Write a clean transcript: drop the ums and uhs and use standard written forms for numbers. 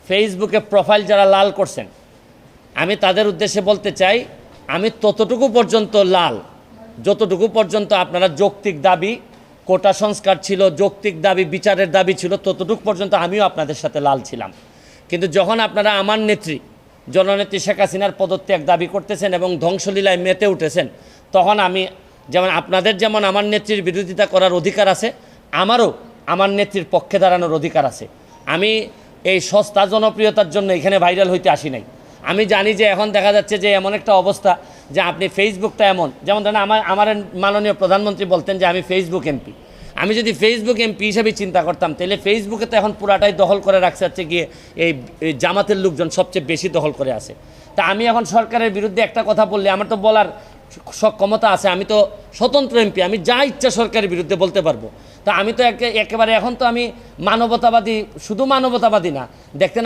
ফেসবুকে প্রোফাইল যারা লাল করছেন, আমি তাদের উদ্দেশ্যে বলতে চাই, আমি ততটুকু পর্যন্ত লাল যতটুকু পর্যন্ত আপনারা যৌক্তিক দাবি, কোটা সংস্কার ছিল, যৌক্তিক দাবি, বিচারের দাবি ছিল, ততটুকু পর্যন্ত আমিও আপনাদের সাথে লাল ছিলাম। কিন্তু যখন আপনারা আমার নেত্রী জননেত্রী শেখ হাসিনার পদত্যাগ দাবি করতেছেন এবং ধ্বংসলীলায় মেতে উঠেছেন, তখন আমি যেমন আপনাদের যেমন আমার নেত্রীর বিরোধিতা করার অধিকার আছে, আমারও আমার নেত্রীর পক্ষে দাঁড়ানোর অধিকার আছে। আমি এই সস্তা জনপ্রিয়তার জন্য এখানে ভাইরাল হইতে আসি নাই। আমি জানি যে এখন দেখা যাচ্ছে যে এমন একটা অবস্থা যে আপনি ফেসবুকটা এমন, যেমন ধরেন আমার মাননীয় প্রধানমন্ত্রী বলতেন যে আমি ফেসবুক এমপি। আমি যদি ফেসবুক এমপি হিসাবে চিন্তা করতাম, তাহলে ফেসবুকে তো এখন পুরাটাই দখল করে রাখছে হচ্ছে গিয়ে এই জামাতের লোকজন সবচেয়ে বেশি দখল করে আছে। তা আমি এখন সরকারের বিরুদ্ধে একটা কথা বললে আমার তো বলার ক্ষমতা আছে, আমি তো স্বতন্ত্র এমপি, আমি যা ইচ্ছা সরকারের বিরুদ্ধে বলতে পারবো। তা আমি তো একেবারে এখন তো আমি মানবতাবাদী, শুধু মানবতাবাদী না, দেখতেন